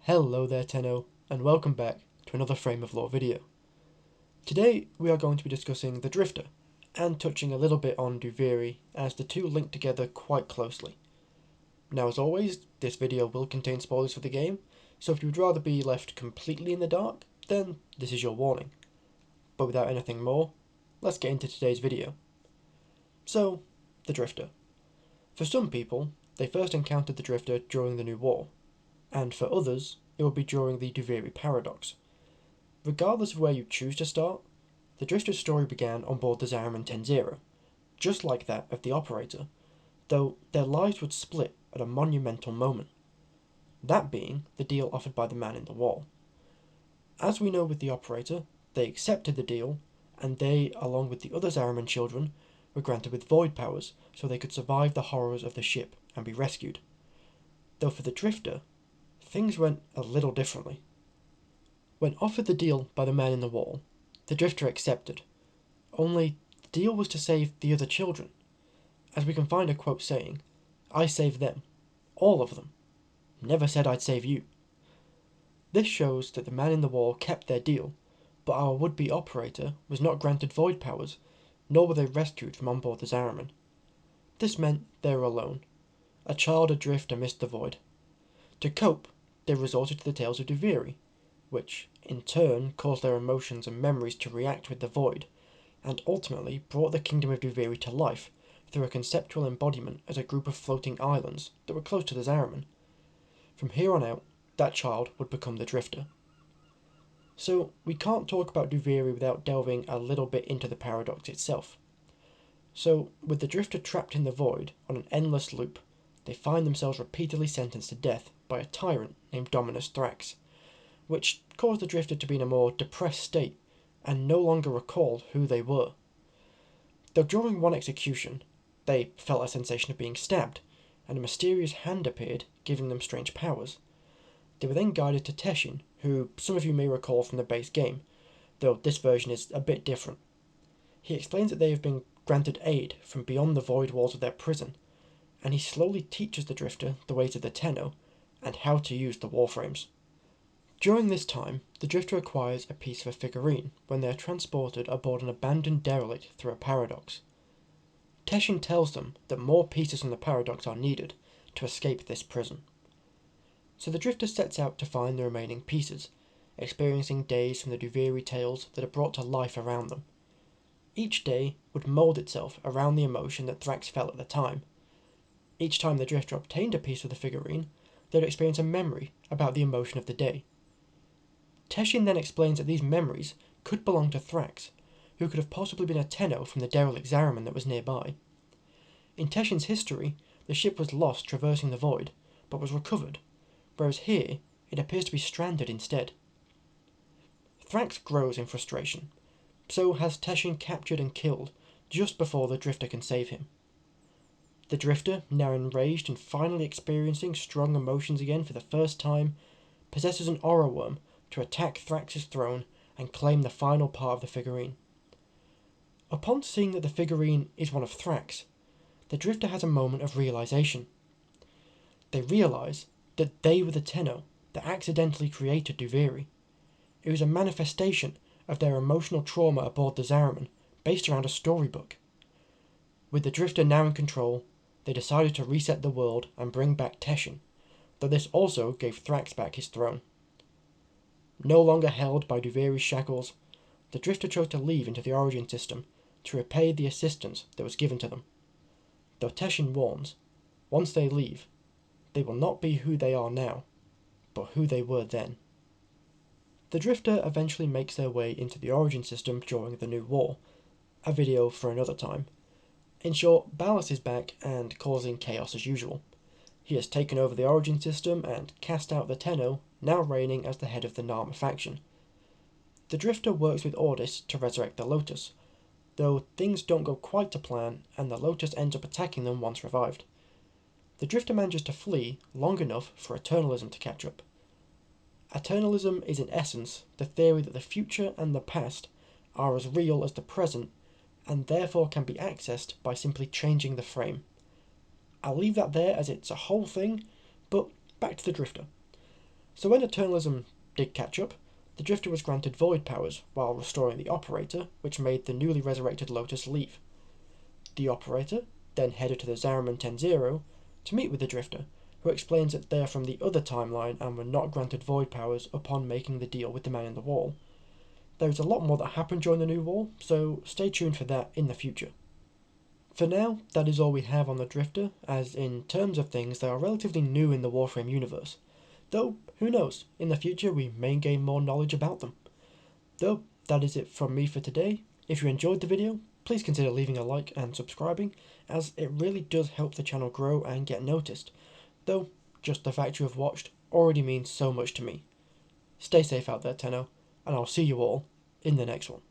Hello there Tenno, and welcome back to another Frame of Lore video. Today we are going to be discussing the Drifter, and touching a little bit on Duviri, as the two link together quite closely. Now as always, this video will contain spoilers for the game, so if you would rather be left completely in the dark, then this is your warning. But without anything more, let's get into today's video. So, the Drifter. For some people, they first encountered the Drifter during the New War, and for others, it will be during the Duviri paradox. Regardless of where you choose to start, the Drifter's story began on board the Zariman 10-0, just like that of the Operator, though their lives would split at a monumental moment, that being the deal offered by the Man in the Wall. As we know with the Operator, they accepted the deal, and they, along with the other Zariman children, were granted with void powers so they could survive the horrors of the ship and be rescued. Though for the Drifter, things went a little differently. When offered the deal by the Man in the Wall, the Drifter accepted, only the deal was to save the other children, as we can find a quote saying, "I saved them, all of them, never said I'd save you." This shows that the Man in the Wall kept their deal, but our would-be Operator was not granted void powers, nor were they rescued from on board the Zariman. This meant they were alone, a child adrift amidst the void. To cope, they resorted to the tales of Duviri, which, in turn, caused their emotions and memories to react with the void, and ultimately brought the kingdom of Duviri to life through a conceptual embodiment as a group of floating islands that were close to the Zariman. From here on out, that child would become the Drifter. So, we can't talk about Duviri without delving a little bit into the paradox itself. So, with the Drifter trapped in the void on an endless loop, they find themselves repeatedly sentenced to death by a tyrant named Dominus Thrax, which caused the Drifter to be in a more depressed state and no longer recall who they were. Though during one execution, they felt a sensation of being stabbed, and a mysterious hand appeared, giving them strange powers. They were then guided to Teshin, who some of you may recall from the base game, though this version is a bit different. He explains that they have been granted aid from beyond the void walls of their prison, and he slowly teaches the Drifter the ways of the Tenno and how to use the Warframes. During this time, the Drifter acquires a piece of a figurine when they are transported aboard an abandoned derelict through a paradox. Teshin tells them that more pieces from the paradox are needed to escape this prison. So the Drifter sets out to find the remaining pieces, experiencing days from the Duviri tales that are brought to life around them. Each day would mould itself around the emotion that Thrax felt at the time. Each time the Drifter obtained a piece of the figurine, they would experience a memory about the emotion of the day. Teshin then explains that these memories could belong to Thrax, who could have possibly been a Tenno from the derelict Zariman that was nearby. In Teshin's history, the ship was lost traversing the void, but was recovered, whereas here it appears to be stranded instead. Thrax grows in frustration, so has Teshin captured and killed just before the Drifter can save him. The Drifter, now enraged and finally experiencing strong emotions again for the first time, possesses an aura worm to attack Thrax's throne and claim the final part of the figurine. Upon seeing that the figurine is one of Thrax, the Drifter has a moment of realization. They realize that they were the Tenno that accidentally created Duviri. It was a manifestation of their emotional trauma aboard the Zariman, based around a storybook. With the Drifter now in control, they decided to reset the world and bring back Teshin, though this also gave Thrax back his throne. No longer held by Duviri's shackles, the Drifter chose to leave into the Origin system to repay the assistance that was given to them. Though Teshin warns, once they leave, they will not be who they are now, but who they were then. The Drifter eventually makes their way into the Origin system during the New War, a video for another time. In short, Ballas is back and causing chaos as usual. He has taken over the Origin system and cast out the Tenno, now reigning as the head of the Nama faction. The Drifter works with Ordis to resurrect the Lotus, though things don't go quite to plan and the Lotus ends up attacking them once revived. The Drifter manages to flee long enough for Eternalism to catch up. Eternalism is in essence the theory that the future and the past are as real as the present and therefore can be accessed by simply changing the frame. I'll leave that there as it's a whole thing, but back to the Drifter. So when Eternalism did catch up, the Drifter was granted void powers while restoring the Operator, which made the newly resurrected Lotus leave. The Operator then headed to the Zariman 10-0 to meet with the Drifter, who explains that they're from the other timeline and were not granted void powers upon making the deal with the Man in the Wall. There is a lot more that happened during the New Wall, so stay tuned for that in the future. For now, that is all we have on the Drifter, as in terms of things, they are relatively new in the Warframe universe. Though, who knows, in the future we may gain more knowledge about them. Though, that is it from me for today. If you enjoyed the video, please consider leaving a like and subscribing, as it really does help the channel grow and get noticed. Though, just the fact you have watched already means so much to me. Stay safe out there, Tenno, and I'll see you all in the next one.